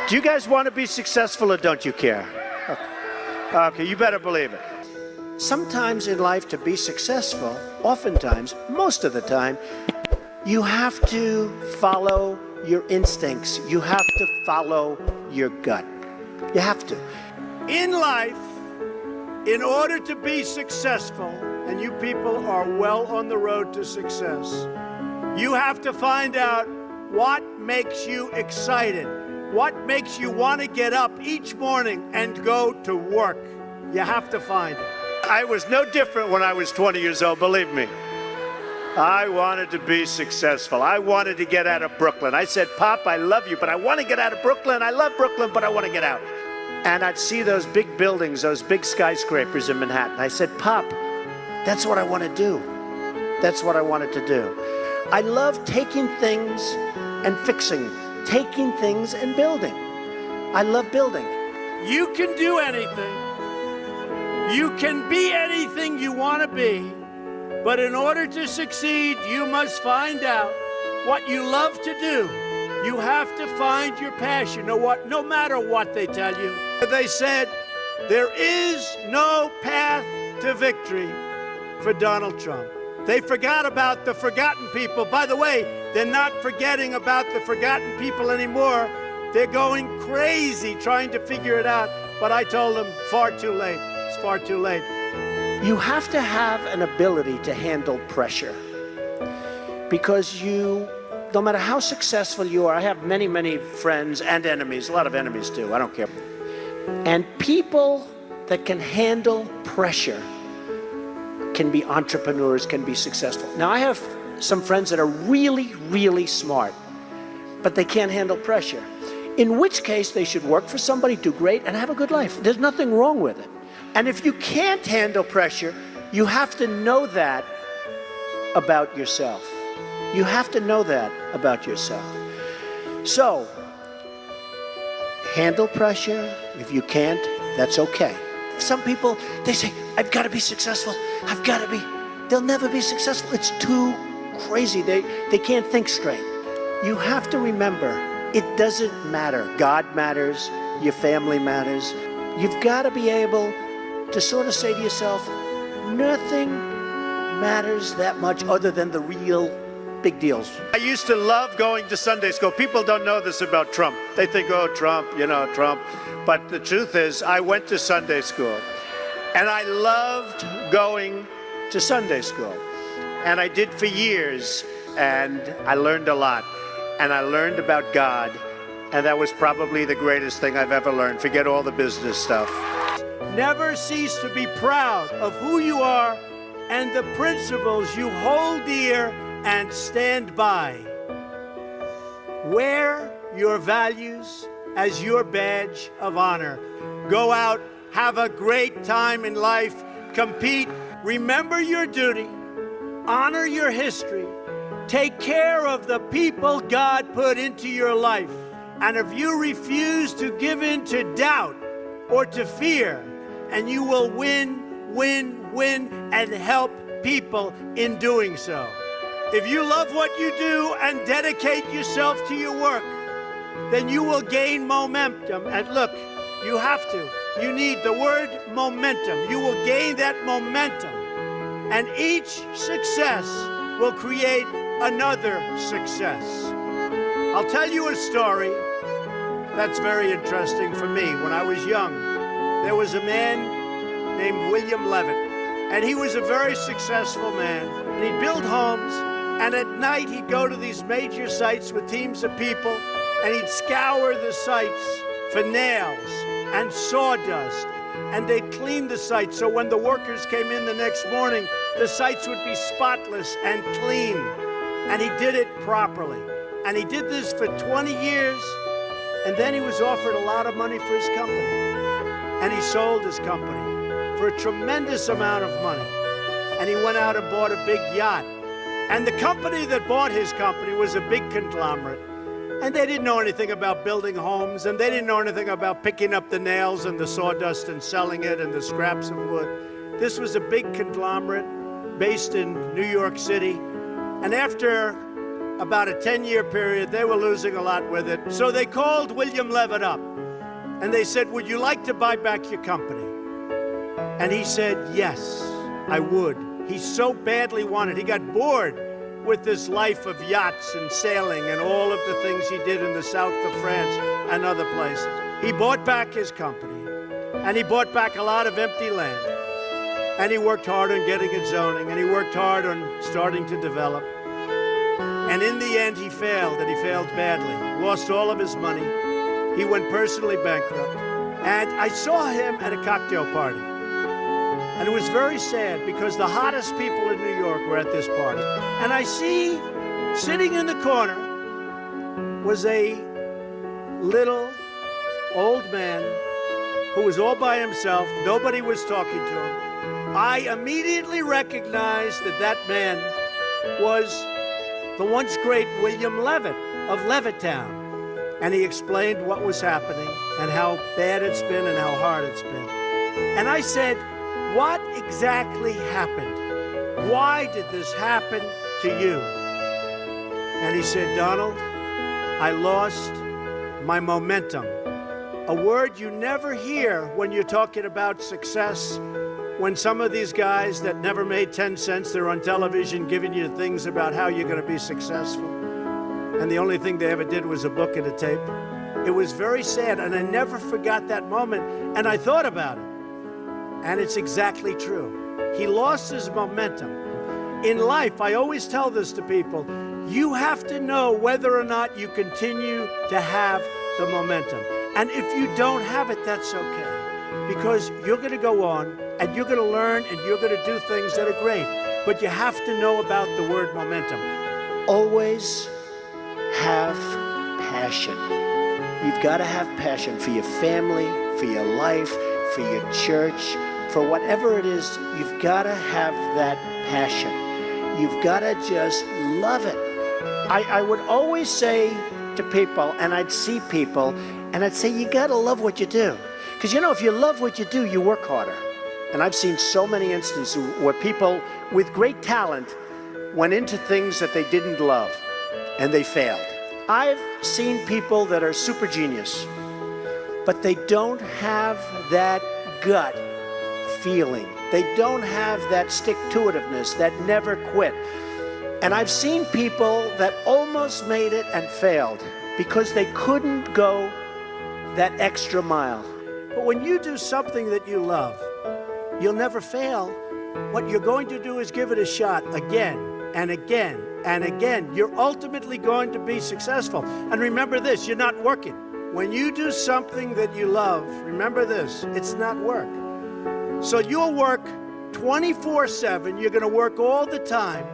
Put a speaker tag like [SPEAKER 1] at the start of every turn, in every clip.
[SPEAKER 1] Do you guys want to be successful or don't you care? Okay, you better believe it. Sometimes in life, to be successful, oftentimes, most of the time, you have to follow your instincts. You have to follow your gut. You have to.
[SPEAKER 2] In life, in order to be successful, and you people are well on the road to success, you have to find out what makes you excited, what makes you want to get up each morning and go to work. You have to find it.
[SPEAKER 1] I was no different when I was 20 years old, believe me. I wanted to be successful. I wanted to get out of Brooklyn. I said, Pop, I love you, but I want to get out of Brooklyn. I love Brooklyn, but I want to get out. And I'd see those big buildings, those big skyscrapers in Manhattan. I said, Pop, that's what I want to do. That's what I wanted to do. I love taking things and fixing, taking things and building. I love building.
[SPEAKER 2] You can do anything. You can be anything you want to be. But in order to succeed, you must find out what you love to do. You have to find your passion, no matter what they tell you. They said, there is no path to victory for Donald Trump. They forgot about the forgotten people. By the way, they're not forgetting about the forgotten people anymore. They're going crazy trying to figure it out. But I told them, far too late. It's far too late.
[SPEAKER 1] You have to have an ability to handle pressure, because no matter how successful you are, I have many, many friends and enemies, a lot of enemies too, I don't care. And people that can handle pressure can be entrepreneurs, can be successful. Now, I have some friends that are really, really smart, but they can't handle pressure, in which case they should work for somebody, do great, and have a good life. There's nothing wrong with it. And if you can't handle pressure, you have to know that about yourself. You have to know that about yourself. So, handle pressure. If you can't, that's okay. Some people, they say, I've got to be successful. I've got to be. They'll never be successful. It's too crazy. They can't think straight. You have to remember, it doesn't matter. God matters. Your family matters. You've got to be able to sort of say to yourself, nothing matters that much other than the real big deals. I used to love going to Sunday school. People don't know this about Trump. They think, oh, Trump, Trump. But the truth is, I went to Sunday school, and I loved going to Sunday school. And I did for years, and I learned a lot. And I learned about God, and that was probably the greatest thing I've ever learned. Forget all the business stuff.
[SPEAKER 2] Never cease to be proud of who you are and the principles you hold dear and stand by. Wear your values as your badge of honor. Go out, have a great time in life, compete, remember your duty, honor your history, take care of the people God put into your life. And if you refuse to give in to doubt or to fear, and you will win, win, win, and help people in doing so. If you love what you do and dedicate yourself to your work, then you will gain momentum. And look, you have to. You need the word momentum. You will gain that momentum. And each success will create another success. I'll tell you a story that's very interesting for me. When I was young, there was a man named William Levitt, and he was a very successful man. And he'd build homes, and at night he'd go to these major sites with teams of people, and he'd scour the sites for nails and sawdust, and they'd clean the sites so when the workers came in the next morning, the sites would be spotless and clean. And he did it properly. And he did this for 20 years, and then he was offered a lot of money for his company. And he sold his company for a tremendous amount of money. And he went out and bought a big yacht. And the company that bought his company was a big conglomerate. And they didn't know anything about building homes, and they didn't know anything about picking up the nails and the sawdust and selling it and the scraps of wood. This was a big conglomerate based in New York City. And after about a 10-year period. They were losing a lot with it. So they called William Levitt up and they said, would you like to buy back your company? And he said, yes, I would. He so badly wanted. He got bored with this life of yachts and sailing and all of the things he did in the south of France and other places. He bought back his company, and he bought back a lot of empty land. And he worked hard on getting it zoning, and he worked hard on starting to develop. And in the end, he failed, and he failed badly. Lost all of his money. He went personally bankrupt. And I saw him at a cocktail party. And it was very sad because the hottest people in New York were at this party. And I see, sitting in the corner, was a little old man who was all by himself. Nobody was talking to him. I immediately recognized that that man was the once great William Levitt of Levittown. And he explained what was happening and how bad it's been and how hard it's been. And I said, what exactly happened? Why did this happen to you? And he said, Donald, I lost my momentum. A word you never hear when you're talking about success. When some of these guys that never made 10 cents, they're on television giving you things about how you're going to be successful. And the only thing they ever did was a book and a tape. It was very sad, and I never forgot that moment. And I thought about it. And it's exactly true. He lost his momentum. In life, I always tell this to people, you have to know whether or not you continue to have the momentum. And if you don't have it, that's okay. Because you're going to go on, and you're going to learn, and you're going to do things that are great. But you have to know about the word momentum.
[SPEAKER 1] Always have passion. You've got to have passion for your family, for your life, for your church, for whatever it is. You've got to have that passion. You've got to just love it. I would always say to people, and I'd see people, and I'd say, you got to love what you do. Because, you know, if you love what you do, you work harder. And I've seen so many instances where people with great talent went into things that they didn't love, and they failed. I've seen people that are super genius, but they don't have that gut feeling. They don't have that stick-to-itiveness, that never quit. And I've seen people that almost made it and failed because they couldn't go that extra mile.
[SPEAKER 2] But when you do something that you love, you'll never fail. What you're going to do is give it a shot again and again and again. You're ultimately going to be successful. And remember this, you're not working. When you do something that you love, remember this, it's not work. So you'll work 24/7, you're going to work all the time.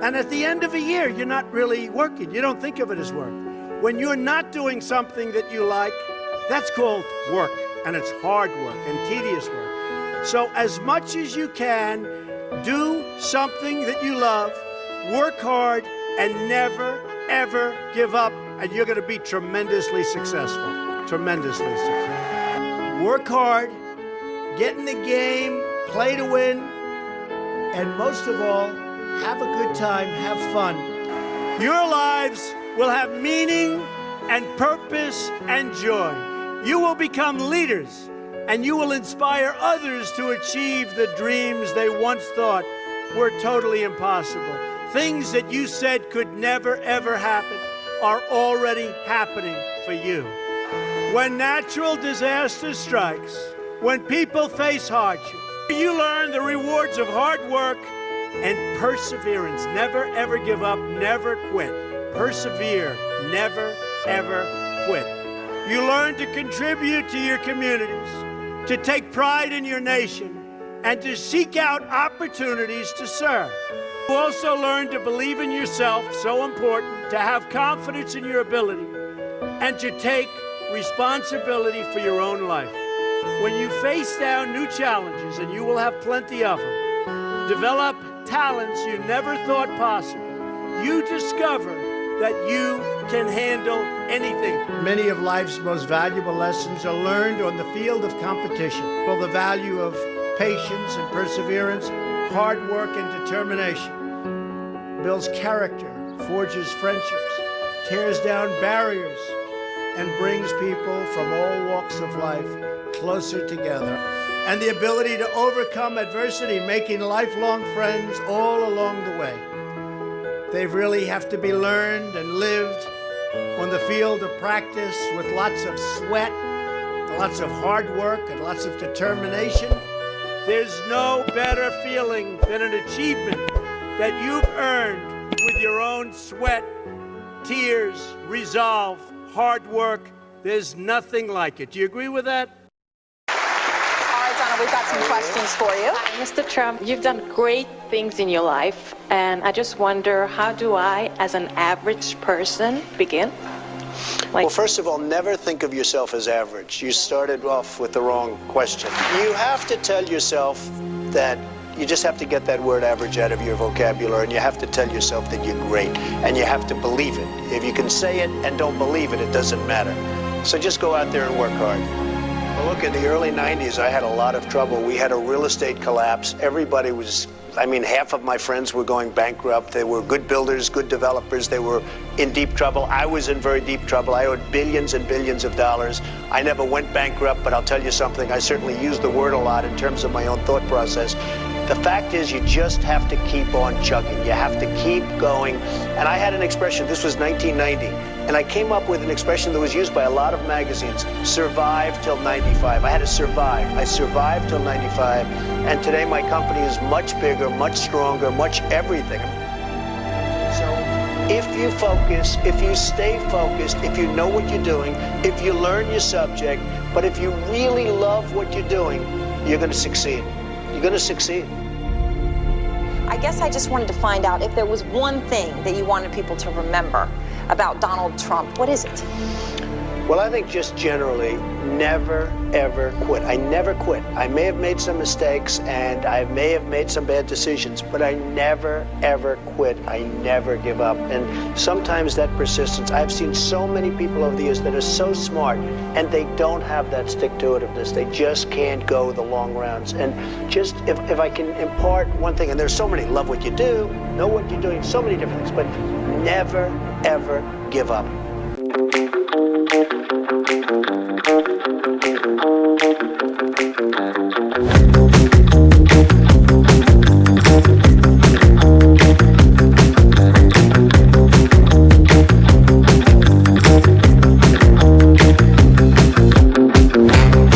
[SPEAKER 2] And at the end of a year, you're not really working. You don't think of it as work. When you're not doing something that you like, that's called work. And it's hard work and tedious work. So as much as you can, do something that you love, work hard, and never, ever give up. And you're going to be tremendously successful. Tremendously successful. Work hard, get in the game, play to win, and most of all, have a good time, have fun. Your lives will have meaning and purpose and joy. You will become leaders, and you will inspire others to achieve the dreams they once thought were totally impossible. Things that you said could never, ever happen are already happening for you. When natural disaster strikes, when people face hardship, you learn the rewards of hard work and perseverance. Never, ever give up, never quit. Persevere, never, ever quit. You learn to contribute to your communities, to take pride in your nation, and to seek out opportunities to serve. You also learn to believe in yourself, so important, to have confidence in your ability, and to take responsibility for your own life. When you face down new challenges, and you will have plenty of them, develop talents you never thought possible. You discover that you can handle anything. Many of life's most valuable lessons are learned on the field of competition. Well, the value of patience and perseverance, hard work and determination builds character forges friendships, tears down barriers, and brings people from all walks of life closer together. And the ability to overcome adversity, making lifelong friends all along the way. They really have to be learned and lived on the field of practice with lots of sweat, lots of hard work, and lots of determination. There's no better feeling than an achievement that you've earned with your own sweat, tears, resolve, hard work. There's nothing like it. Do you agree with that?
[SPEAKER 3] All right, Donna, we've got some questions for you.
[SPEAKER 4] Mr. Trump, you've done great things in your life, and I just wonder, how do I, as an average person, begin?
[SPEAKER 5] Well, first of all, never think of yourself as average. You started off with the wrong question. You have to tell yourself that you just have to get that word average out of your vocabulary, and you have to tell yourself that you're great, and you have to believe it. If you can say it and don't believe it, it doesn't matter. So just go out there and work hard. Well, look, in the early 90s, I had a lot of trouble. We had a real estate collapse. Everybody was, half of my friends were going bankrupt. They were good builders, good developers. They were in deep trouble. I was in very deep trouble. I owed billions and billions of dollars. I never went bankrupt, but I'll tell you something. I certainly used the word a lot in terms of my own thought process. The fact is, you just have to keep on chugging. You have to keep going. And I had an expression, this was 1990, and I came up with an expression that was used by a lot of magazines, survive till 95. I had to survive. I survived till 95, and today my company is much bigger, much stronger, much everything. So if you focus, if you stay focused, if you know what you're doing, if you learn your subject, but if you really love what you're doing, you're going to succeed. You're going to succeed.
[SPEAKER 3] I guess I just wanted to find out if there was one thing that you wanted people to remember about Donald Trump. What is it?
[SPEAKER 5] Well, I think just generally, never, ever quit. I never quit. I may have made some mistakes and I may have made some bad decisions, but I never, ever quit. I never give up. And sometimes that persistence, I've seen so many people over the years that are so smart and they don't have that stick-to-itiveness. They just can't go the long rounds. And just, if I can impart one thing, and there's so many, love what you do, know what you're doing, so many different things, but never, ever give up. Thank you.